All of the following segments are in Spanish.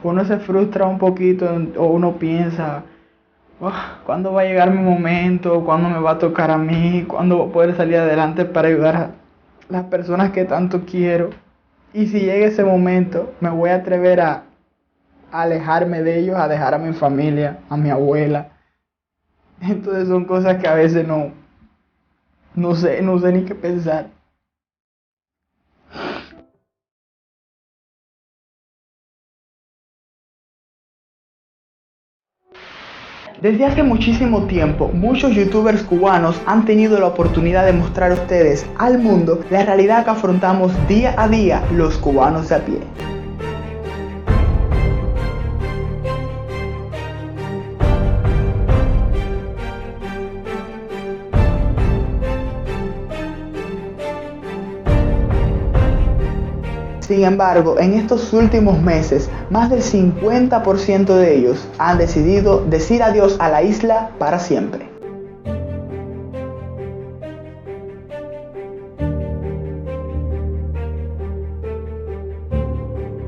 uno se frustra un poquito o uno piensa, "Oh, ¿cuándo va a llegar mi momento? ¿Cuándo me va a tocar a mí? ¿Cuándo voy a poder salir adelante para ayudar a las personas que tanto quiero? Y si llega ese momento, me voy a atrever a alejarme de ellos, a dejar a mi familia, a mi abuela". Entonces son cosas que a veces no sé ni qué pensar. Desde hace muchísimo tiempo, muchos youtubers cubanos han tenido la oportunidad de mostrar a ustedes, al mundo, la realidad que afrontamos día a día los cubanos de a pie. Sin embargo, en estos últimos meses, más del 50% de ellos han decidido decir adiós a la isla para siempre.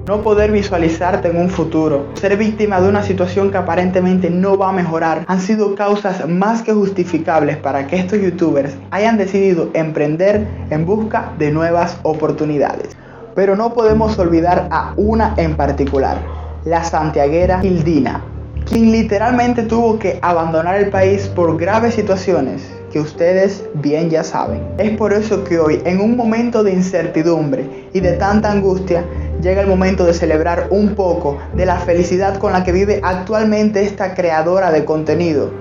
No poder visualizarte en un futuro, ser víctima de una situación que aparentemente no va a mejorar, han sido causas más que justificables para que estos youtubers hayan decidido emprender en busca de nuevas oportunidades. Pero no podemos olvidar a una en particular, la santiaguera Hildina, quien literalmente tuvo que abandonar el país por graves situaciones que ustedes bien ya saben. Es por eso que hoy, en un momento de incertidumbre y de tanta angustia, llega el momento de celebrar un poco de la felicidad con la que vive actualmente esta creadora de contenido,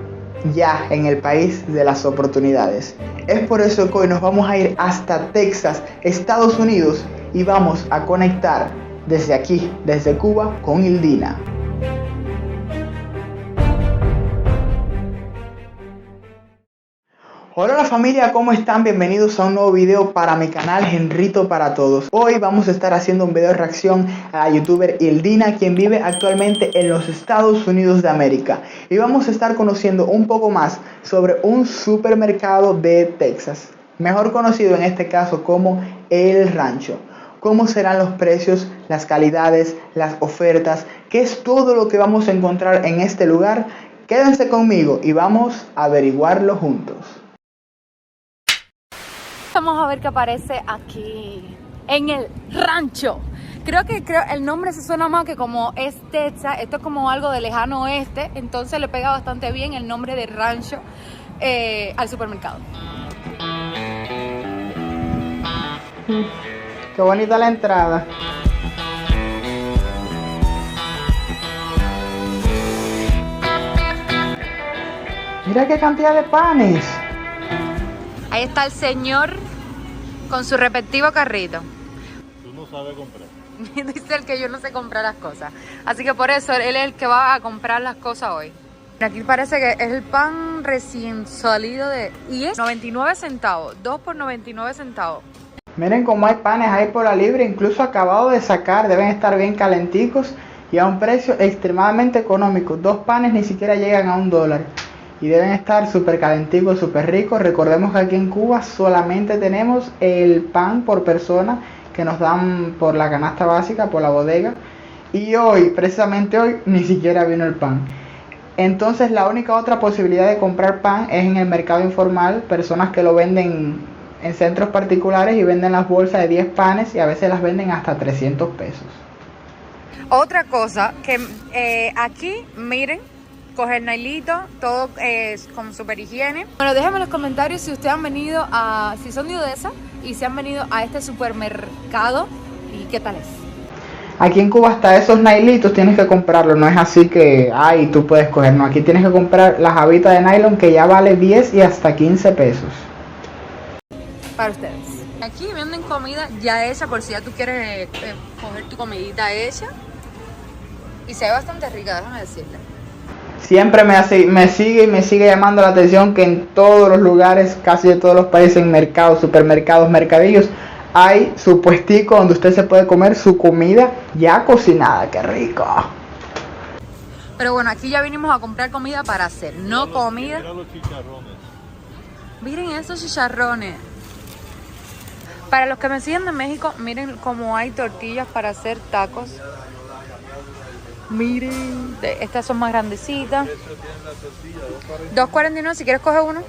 ya en el país de las oportunidades. Es por eso que hoy nos vamos a ir hasta Texas, Estados Unidos, y vamos a conectar desde aquí, desde Cuba, con Hildina. Hola familia, ¿cómo están? Bienvenidos a un nuevo video para mi canal Henrito para Todos. Hoy vamos a estar haciendo un video de reacción a la youtuber Hildina, quien vive actualmente en los Estados Unidos de América. Y vamos a estar conociendo un poco más sobre un supermercado de Texas, mejor conocido en este caso como El Rancho. Cómo serán los precios, las calidades, las ofertas, qué es todo lo que vamos a encontrar en este lugar. Quédense conmigo y vamos a averiguarlo juntos. Vamos a ver qué aparece aquí en El Rancho. Creo el nombre se suena más que como es Texas, esto es como algo de lejano oeste, entonces le pega bastante bien el nombre de Rancho al supermercado. Qué bonita la entrada. Mira qué cantidad de panes. Ahí está el señor con su respectivo carrito. Tú no sabes comprar. Dice el que yo no sé comprar las cosas. Así que por eso él es el que va a comprar las cosas hoy. Aquí parece que es el pan recién salido de... Y es 99 centavos. 2 por 99 centavos. Miren cómo hay panes ahí por la libre, incluso acabados de sacar, deben estar bien calenticos y a un precio extremadamente económico. 2 panes ni siquiera llegan a $1 y deben estar súper calenticos, súper ricos. Recordemos que aquí en Cuba solamente tenemos el pan por persona que nos dan por la canasta básica, por la bodega, y hoy, precisamente hoy, ni siquiera vino el pan. Entonces la única otra posibilidad de comprar pan es en el mercado informal, personas que lo venden en centros particulares y venden las bolsas de 10 panes y a veces las venden hasta 300 pesos. Otra cosa que aquí, miren, coger nailito, todo es como super higiene. Bueno, déjenme en los comentarios si ustedes han venido si son de Udesa y si han venido a este supermercado y qué tal es. Aquí en Cuba hasta esos nailitos tienes que comprarlos, no es así que, tú puedes coger, no, aquí tienes que comprar la jabita de nylon que ya vale 10 y hasta 15 pesos. Para ustedes. Aquí venden comida ya hecha por si ya tú quieres coger tu comidita hecha. Y se ve bastante rica, déjame decirle. Siempre me sigue llamando la atención que en todos los lugares, casi de todos los países, en mercados, supermercados, mercadillos, hay su puestico donde usted se puede comer su comida ya cocinada. ¡Qué rico! Pero bueno, aquí ya vinimos a comprar comida para hacer, no comida. Mira los chicharrones. Miren esos chicharrones. Para los que me siguen de México, miren cómo hay tortillas para hacer tacos. Miren, estas son más grandecitas. 2.49 si quieres coger uno.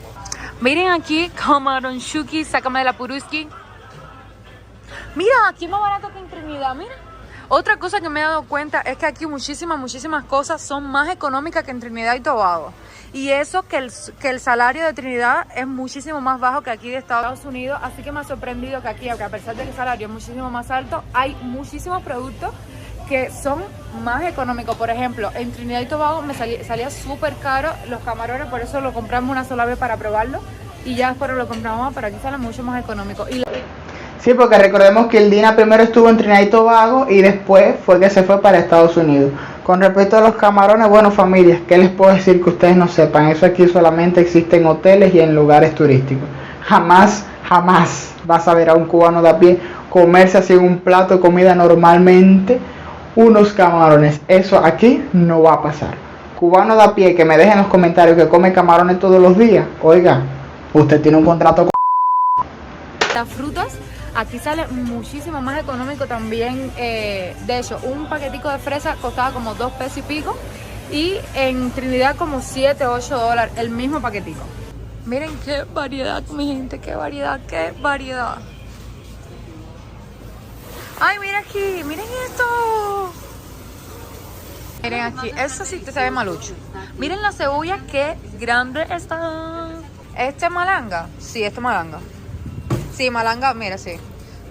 Miren aquí, camarón shuki, sácame de la puruski. Mira, aquí es más barato que en Trinidad, mira. Otra cosa que me he dado cuenta es que aquí muchísimas cosas son más económicas que en Trinidad y Tobago. Y eso que el salario de Trinidad es muchísimo más bajo que aquí de Estados Unidos. Así que me ha sorprendido que aquí, aunque a pesar de que el salario es muchísimo más alto, hay muchísimos productos que son más económicos. Por ejemplo, en Trinidad y Tobago me salía súper caro los camarones, por eso lo compramos una sola vez para probarlo. Y ya después lo compramos, pero aquí sale mucho más económico. Sí, porque recordemos que el Dina primero estuvo en Trinidad y Tobago y después fue que se fue para Estados Unidos. Con respecto a los camarones, bueno, familias, ¿qué les puedo decir que ustedes no sepan? Eso aquí solamente existe en hoteles y en lugares turísticos. Jamás vas a ver a un cubano de a pie comerse así en un plato de comida normalmente unos camarones. Eso aquí no va a pasar. Cubano de a pie que me dejen en los comentarios que come camarones todos los días. Oiga, usted tiene un contrato con... Las frutas aquí sale muchísimo más económico también. De hecho, un paquetico de fresa costaba como 2 pesos y pico. Y en Trinidad como 7 o 8 dólares el mismo paquetico. Miren qué variedad, mi gente, qué variedad. Ay, mira aquí, miren esto. Miren aquí, eso sí te se ve malucho. Miren la cebolla, qué grande está. ¿Este es malanga? Sí, este es malanga. Sí, malanga, mira, sí.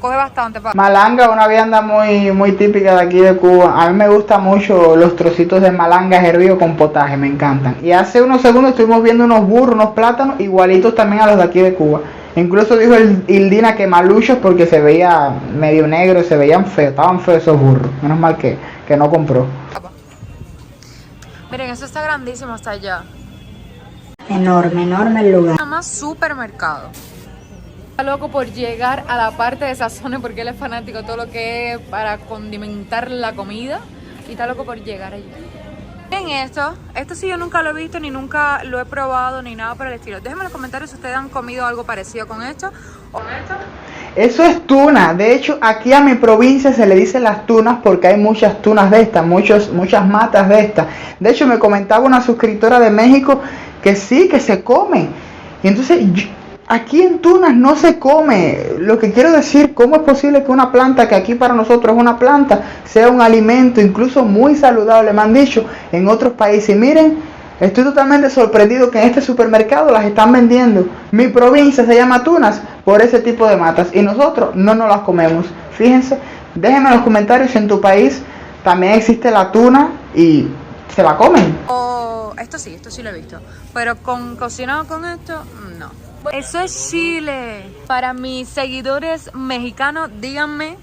Coge bastante. Malanga, una vianda muy típica de aquí de Cuba. A mí me gustan mucho los trocitos de malanga hervido con potaje, me encantan. Y hace unos segundos estuvimos viendo unos burros, unos plátanos, igualitos también a los de aquí de Cuba. Incluso dijo el Dina que maluchos porque se veía medio negro, se veían feos, estaban feos esos burros. Menos mal que no compró. Miren, eso está grandísimo hasta allá. Enorme el lugar. Nada más supermercado. Está loco por llegar a la parte de sazones porque él es fanático de todo lo que es para condimentar la comida. Y está loco por llegar allí. Miren esto sí yo nunca lo he visto, ni nunca lo he probado, ni nada por el estilo. Déjenme en los comentarios si ustedes han comido algo parecido con esto. Eso es tuna. De hecho, aquí a mi provincia se le dice las tunas porque hay muchas tunas de estas, muchas matas de estas. De hecho, me comentaba una suscriptora de México que sí, que se come. Y entonces, aquí en tunas no se come. Lo que quiero decir, ¿cómo es posible que una planta que aquí para nosotros es una planta sea un alimento incluso muy saludable? Me han dicho en otros países. Y miren, estoy totalmente sorprendido que en este supermercado las están vendiendo. Mi provincia se llama Tunas por ese tipo de matas y nosotros no nos las comemos. Fíjense, déjenme en los comentarios si en tu país también existe la tuna y se la comen. Esto sí lo he visto. Pero cocinado con esto, no. Eso es chile. Para mis seguidores mexicanos, díganme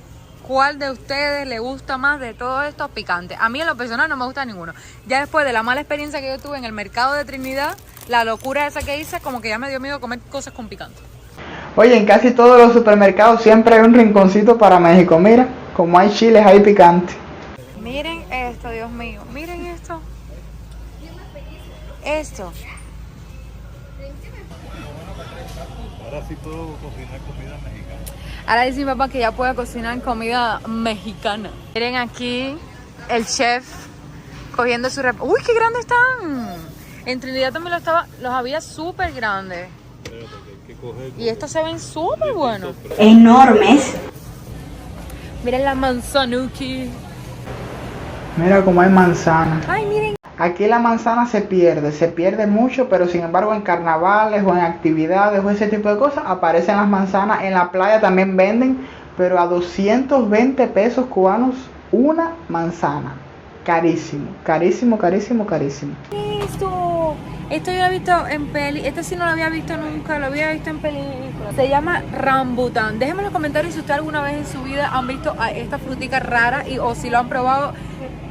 cuál de ustedes le gusta más de todos estos picantes. A mí en lo personal no me gusta ninguno. Ya después de la mala experiencia que yo tuve en el mercado de Trinidad, la locura esa que hice, como que ya me dio miedo comer cosas con picante. Oye, en casi todos los supermercados siempre hay un rinconcito para México. Mira, como hay chiles, hay picante. Miren esto, Dios mío. Miren esto. Esto. Ahora sí puedo cocinar comida mexicana. Ahora dice mi papá que ya puede cocinar comida mexicana. Miren aquí el chef cogiendo su ¡Uy, qué grandes están! En Trinidad también los había súper grandes. Y estos se ven súper buenos. Enormes. Miren la manzanuki. Mira cómo hay manzana. Ay, miren. Aquí la manzana se pierde mucho, pero sin embargo en carnavales o en actividades o ese tipo de cosas aparecen las manzanas. En la playa también venden, pero a 220 pesos cubanos una manzana. Carísimo. Esto yo lo he visto en peli. Este sí no lo había visto nunca, lo había visto en película. Se llama rambután. Déjenme en los comentarios si ustedes alguna vez en su vida han visto a esta frutica rara o si lo han probado.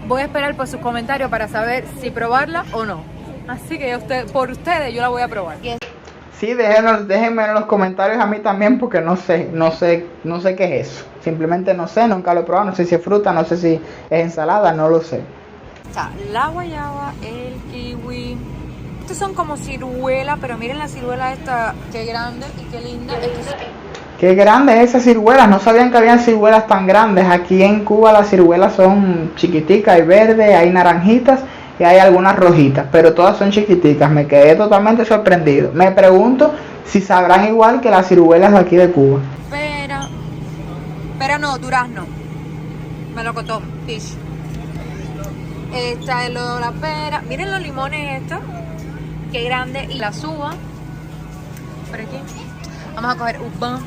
Voy a esperar por sus comentarios para saber si probarla o no. Así que por ustedes yo la voy a probar. Sí, déjenme en los comentarios a mí también porque no sé qué es eso. Simplemente no sé, nunca lo he probado, no sé si es fruta, no sé si es ensalada, no lo sé. Está la guayaba, el kiwi. Estos son como ciruela, pero miren la ciruela esta, qué grande y qué linda. Qué grandes esas ciruelas, no sabían que habían ciruelas tan grandes. Aquí en Cuba las ciruelas son chiquiticas, hay verdes, hay naranjitas y hay algunas rojitas, pero todas son chiquiticas. Me quedé totalmente sorprendido. Me pregunto si sabrán igual que las ciruelas de aquí de Cuba. Pera no, durazno. Melocotón, fish. Esta es la pera. Miren los limones estos. Qué grande. Y las uvas. Por aquí. Vamos a coger uva.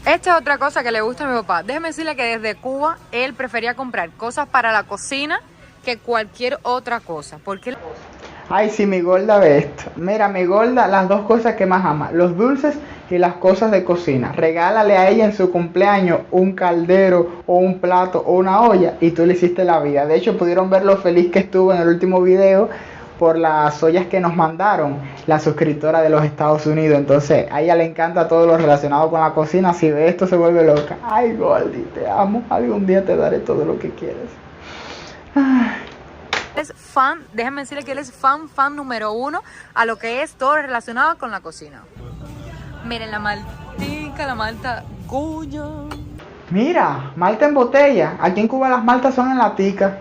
Esta es otra cosa que le gusta a mi papá. Déjeme decirle que desde Cuba él prefería comprar cosas para la cocina que cualquier otra cosa. Porque Ay, sí, mi gorda ve esto. Mira, mi gorda, las dos cosas que más ama, los dulces y las cosas de cocina. Regálale a ella en su cumpleaños un caldero o un plato o una olla y tú le hiciste la vida. De hecho, pudieron ver lo feliz que estuvo en el último video por las ollas que nos mandaron la suscriptora de los Estados Unidos. Entonces, a ella le encanta todo lo relacionado con la cocina. Si ve esto, se vuelve loca. Ay, Gordy, te amo. Algún día te daré todo lo que quieres. Ay. es fan, déjenme decirle que él es fan número 1 a lo que es todo relacionado con la cocina. Miren la maltica, la malta Goya. Mira, malta en botella. Aquí en Cuba las maltas son en latica.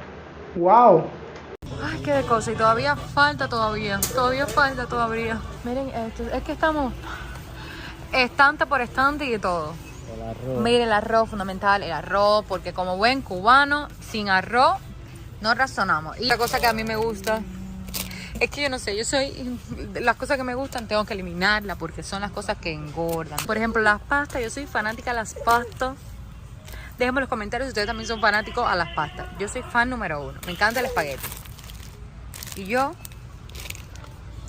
Wow. Ay, qué de cosa. Y todavía falta todavía. Miren esto. Es que estamos estante por estante y de todo. Miren el arroz, fundamental, el arroz. Porque como buen cubano, sin arroz no razonamos. Y la cosa que a mí me gusta es que yo no sé, las cosas que me gustan tengo que eliminarlas porque son las cosas que engordan. Por ejemplo, las pastas, yo soy fanática de las pastas. Déjenme en los comentarios si ustedes también son fanáticos a las pastas. Yo soy fan número 1. Me encanta el espagueti. Y yo,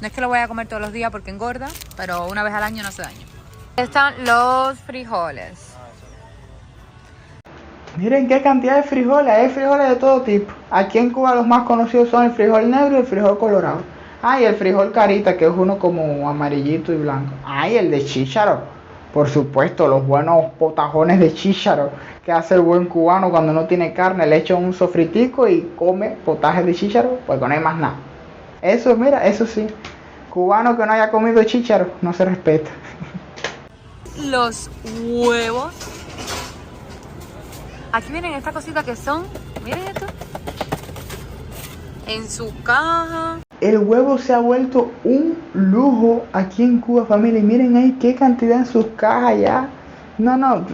no es que lo voy a comer todos los días porque engorda, pero una vez al año no hace daño. Están los frijoles. Miren qué cantidad de frijoles. Hay frijoles de todo tipo. Aquí en Cuba los más conocidos son el frijol negro y el frijol colorado. Ah, y el frijol carita, que es uno como amarillito y blanco. Ah, y el de chícharo. Por supuesto, los buenos potajones de chícharo que hace el buen cubano cuando no tiene carne. Le echa un sofritico y come potaje de chícharo, pues no hay más nada. Eso, mira, eso sí. Cubano que no haya comido chícharo no se respeta. Los huevos. Aquí vienen estas cositas que son, miren esto, en su caja. El huevo se ha vuelto un lujo aquí en Cuba, familia. Y miren ahí qué cantidad en sus cajas ya. No,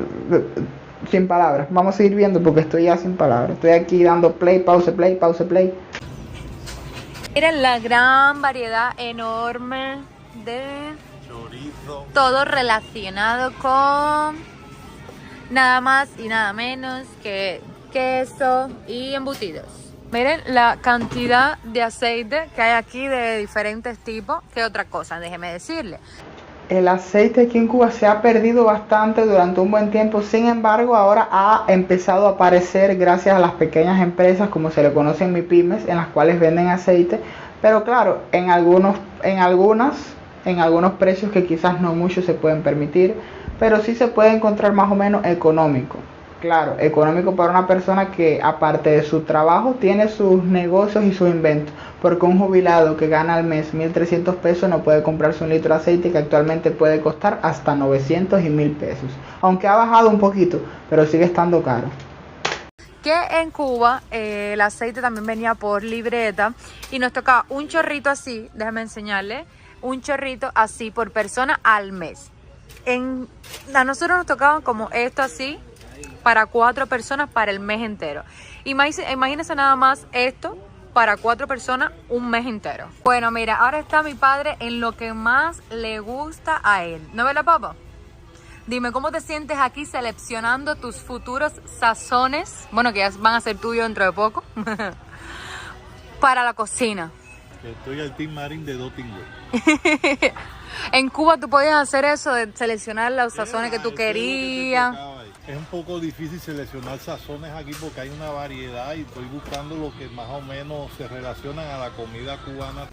sin palabras. Vamos a seguir viendo porque estoy ya sin palabras. Estoy aquí dando play, pause, play. Miren la gran variedad enorme de chorizo, todo relacionado con nada más y nada menos que queso y embutidos. Miren la cantidad de aceite que hay aquí de diferentes tipos. ¿Qué otra cosa? Déjeme decirle. El aceite aquí en Cuba se ha perdido bastante durante un buen tiempo. Sin embargo, ahora ha empezado a aparecer gracias a las pequeñas empresas, como se le conocen MIPYMES, en las cuales venden aceite. Pero claro, en algunos precios que quizás no muchos se pueden permitir, pero sí se puede encontrar más o menos económico. Claro, económico para una persona que aparte de su trabajo tiene sus negocios y sus inventos. Porque un jubilado que gana al mes 1.300 pesos no puede comprarse un litro de aceite que actualmente puede costar hasta 900 y 1.000 pesos. Aunque ha bajado un poquito, pero sigue estando caro. Que en Cuba el aceite también venía por libreta y nos tocaba un chorrito así, déjame enseñarle, un chorrito así por persona al mes. A nosotros nos tocaban como esto así para 4 personas para el mes entero. Imagínense nada más esto para 4 personas un mes entero. Bueno, mira, ahora está mi padre en lo que más le gusta a él. ¿No ves la papa? Dime, ¿cómo te sientes aquí seleccionando tus futuros sazones? Bueno, que ya van a ser tuyos dentro de poco. Para la cocina. Estoy al Team Marín de Dottingway. En Cuba tú podías hacer eso de seleccionar los sazones que tú querías. Es un poco difícil seleccionar sazones aquí porque hay una variedad y estoy buscando lo que más o menos se relacionan a la comida cubana.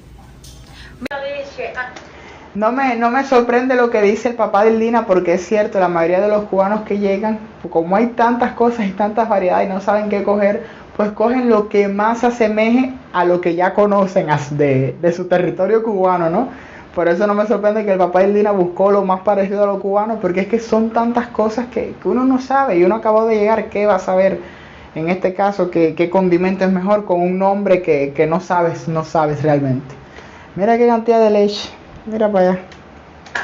No me sorprende lo que dice el papá de Lina, porque es cierto, la mayoría de los cubanos que llegan, como hay tantas cosas y tantas variedades y no saben qué coger, pues cogen lo que más asemeje a lo que ya conocen de su territorio cubano, ¿no? Por eso no me sorprende que el papá de Dina buscó lo más parecido a lo cubano, porque es que son tantas cosas que uno no sabe, y uno acabó de llegar, ¿qué va a saber? En este caso, ¿qué condimento es mejor con un nombre que no sabes realmente? Mira qué cantidad de leche, mira para allá.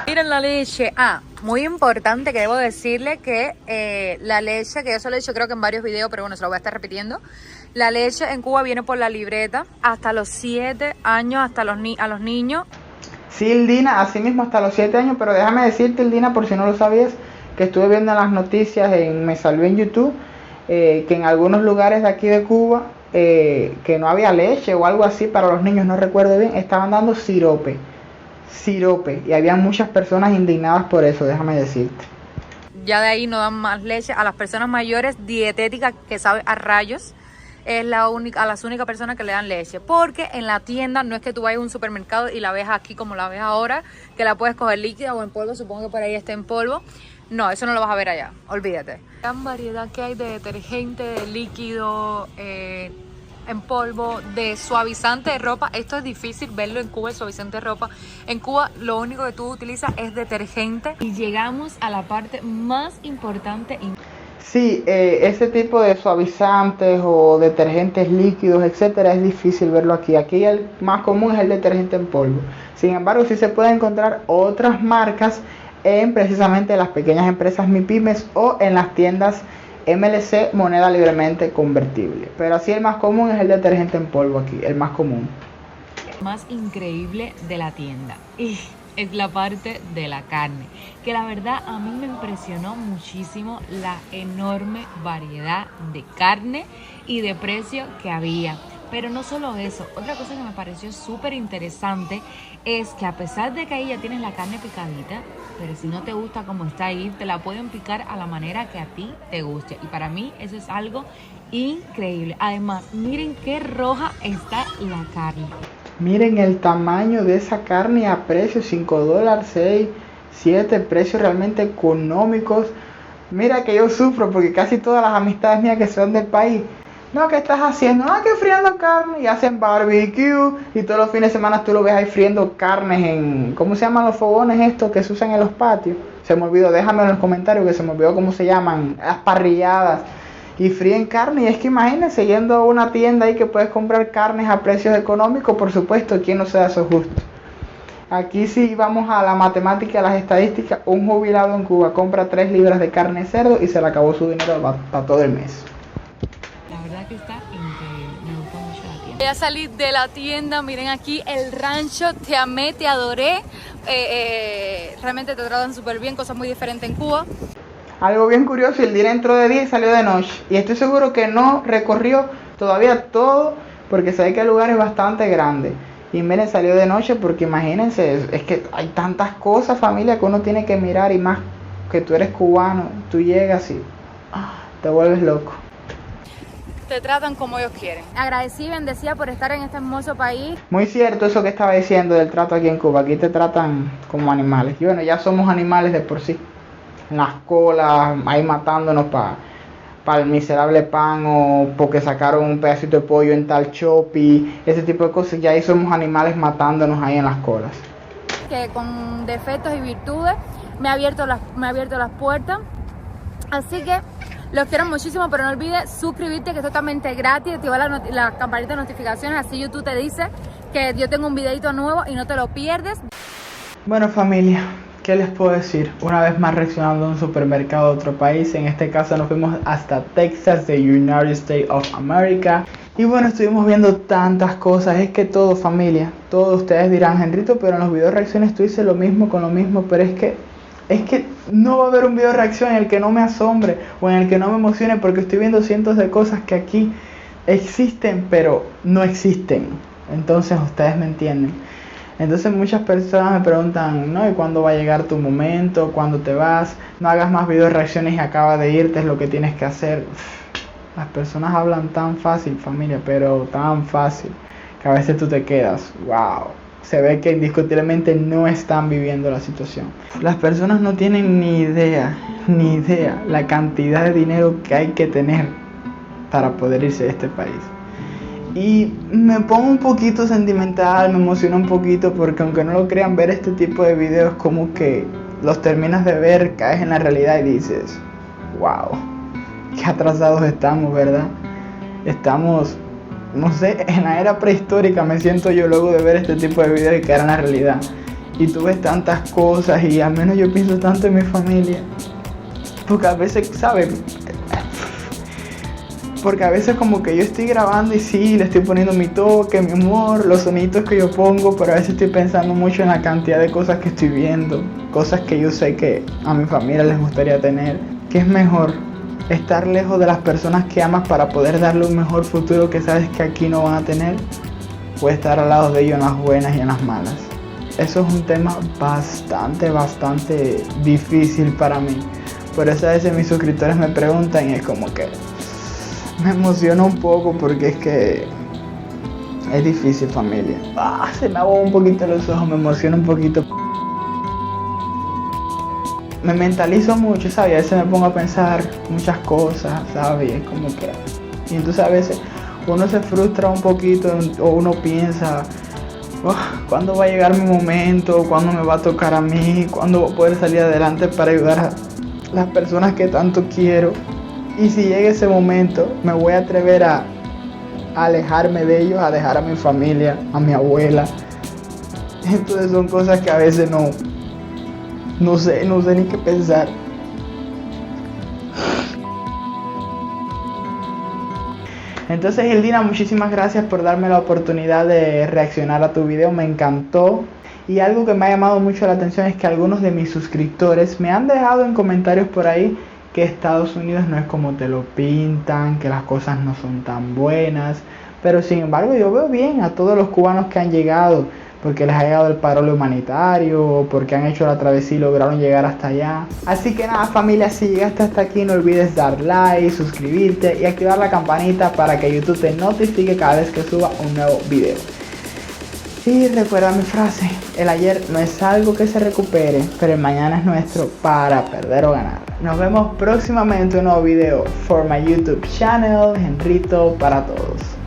Miren la leche. Muy importante que debo decirle que la leche, que yo se lo he dicho creo que en varios videos, pero bueno, se lo voy a estar repitiendo. La leche en Cuba viene por la libreta hasta los 7 años, hasta a los niños. Sí, Ildina, así mismo hasta los 7 años, pero déjame decirte, Ildina, por si no lo sabías, que estuve viendo en las noticias, me salió en YouTube, que en algunos lugares de aquí de Cuba, que no había leche o algo así para los niños, no recuerdo bien, estaban dando sirope, y había muchas personas indignadas por eso, déjame decirte. Ya de ahí no dan más leche a las personas mayores, dietéticas, que sabe a rayos. Es a las únicas personas que le dan leche, porque en la tienda no es que tú vayas a un supermercado y la ves aquí como la ves ahora, que la puedes coger líquida o en polvo, supongo que por ahí está en polvo. No, eso no lo vas a ver allá, olvídate. La gran variedad que hay de detergente, de líquido, en polvo, de suavizante de ropa. Esto es difícil verlo en Cuba, el suavizante de ropa. En Cuba lo único que tú utilizas es detergente. Y llegamos a la parte más importante. Sí, ese tipo de suavizantes o detergentes líquidos, etcétera, es difícil verlo aquí. Aquí el más común es el detergente en polvo. Sin embargo, sí se pueden encontrar otras marcas en precisamente las pequeñas empresas MIPYMES o en las tiendas MLC, moneda libremente convertible. Pero así el más común es el detergente en polvo aquí, el más común. Más increíble de la tienda es la parte de la carne, que la verdad a mí me impresionó muchísimo la enorme variedad de carne y de precio que había. Pero no solo eso, otra cosa que me pareció súper interesante es que a pesar de que ahí ya tienes la carne picadita, pero si no te gusta como está ahí, te la pueden picar a la manera que a ti te guste. Y para mí eso es algo increíble. Además, miren qué roja está la carne. Miren el tamaño de esa carne a precios, $5, 6, 7, precios realmente económicos. Mira que yo sufro porque casi todas las amistades mías que son del país, no, ¿qué estás haciendo? Que friendo carne, y hacen barbecue, y todos los fines de semana tú lo ves ahí friendo carnes en, ¿cómo se llaman los fogones estos que se usan en los patios? Se me olvidó, déjame en los comentarios que se me olvidó cómo se llaman, las parrilladas. Y fríen carne, y es que imagínense yendo a una tienda ahí que puedes comprar carnes a precios económicos, por supuesto, ¿quién no se da esos gustos? Aquí sí vamos a la matemática, a las estadísticas, un jubilado en Cuba compra 3 libras de carne de cerdo y se le acabó su dinero para todo el mes. La verdad que está increíble, me gustó mucho la tienda. Voy a salir de la tienda, miren aquí el rancho, te amé, te adoré, realmente te tratan súper bien, cosas muy diferentes en Cuba. Algo bien curioso, el día entró de día y salió de noche. Y estoy seguro que no recorrió todavía todo, porque sé que el lugar es bastante grande. Y miren, salió de noche porque imagínense, es que hay tantas cosas, familia, que uno tiene que mirar. Y más que tú eres cubano, tú llegas y te vuelves loco. Te tratan como ellos quieren. Agradecí y bendecida por estar en este hermoso país. Muy cierto eso que estaba diciendo del trato aquí en Cuba. Aquí te tratan como animales. Y bueno, ya somos animales de por sí. En las colas, ahí matándonos para el miserable pan, o porque sacaron un pedacito de pollo en tal chopi, ese tipo de cosas. Ya ahí somos animales matándonos ahí en las colas. Que con defectos y virtudes me ha abierto las puertas. Así que los quiero muchísimo, pero no olvides suscribirte, que es totalmente gratis, activar la campanita de notificaciones, así YouTube te dice que yo tengo un videito nuevo y no te lo pierdes. Bueno, familia, ¿qué les puedo decir? Una vez más reaccionando a un supermercado de otro país. En este caso nos fuimos hasta Texas, the United States of America. Y bueno, estuvimos viendo tantas cosas. Es que todo, familia, todos ustedes dirán, Henrito, pero en los videos de reacciones tú dices lo mismo con lo mismo. Pero es que no va a haber un video de reacción en el que no me asombre o en el que no me emocione, porque estoy viendo cientos de cosas que aquí existen pero no existen. Entonces ustedes me entienden. Entonces muchas personas me preguntan, ¿no? ¿Y cuándo va a llegar tu momento? ¿Cuándo te vas? No hagas más videos de reacciones y acaba de irte, es lo que tienes que hacer. Las personas hablan tan fácil, familia, pero tan fácil, que a veces tú te quedas, wow. Se ve que indiscutiblemente no están viviendo la situación. Las personas no tienen ni idea la cantidad de dinero que hay que tener para poder irse de este país. Y me pongo un poquito sentimental, me emociona un poquito porque aunque no lo crean, ver este tipo de videos como que los terminas de ver, caes en la realidad y dices, wow, qué atrasados estamos, ¿verdad? Estamos, no sé, en la era prehistórica me siento yo luego de ver este tipo de videos y caer en la realidad. Y tú ves tantas cosas y al menos yo pienso tanto en mi familia. Porque a veces, ¿sabes? Porque a veces como que yo estoy grabando y sí, le estoy poniendo mi toque, mi humor, los sonidos que yo pongo, pero a veces estoy pensando mucho en la cantidad de cosas que estoy viendo, cosas que yo sé que a mi familia les gustaría tener. ¿Qué es mejor? Estar lejos de las personas que amas para poder darle un mejor futuro que sabes que aquí no van a tener, o estar al lado de ellos en las buenas y en las malas. Eso es un tema bastante difícil para mí. Por eso a veces mis suscriptores me preguntan y es como que me emociona un poco porque es que es difícil, familia. Se me aguan un poquito los ojos, me emociona un poquito. Me mentalizo mucho, ¿sabes? A veces me pongo a pensar muchas cosas, ¿sabes? Es como que... Y entonces a veces uno se frustra un poquito o uno piensa, ¿cuándo va a llegar mi momento? ¿Cuándo me va a tocar a mí? ¿Cuándo voy a poder salir adelante para ayudar a las personas que tanto quiero? Y si llega ese momento, me voy a atrever a alejarme de ellos, a dejar a mi familia, a mi abuela. Entonces son cosas que a veces no sé ni qué pensar. Entonces, Hildina, muchísimas gracias por darme la oportunidad de reaccionar a tu video, me encantó. Y algo que me ha llamado mucho la atención es que algunos de mis suscriptores me han dejado en comentarios por ahí que Estados Unidos no es como te lo pintan, que las cosas no son tan buenas. Pero sin embargo yo veo bien a todos los cubanos que han llegado, porque les ha llegado el parole humanitario, porque han hecho la travesía y lograron llegar hasta allá. Así que nada, familia, si llegaste hasta aquí no olvides dar like, suscribirte y activar la campanita para que YouTube te notifique cada vez que suba un nuevo video. Y recuerda mi frase, el ayer no es algo que se recupere, pero el mañana es nuestro para perder o ganar. Nos vemos próximamente en un nuevo video for my YouTube channel, Henrito para todos.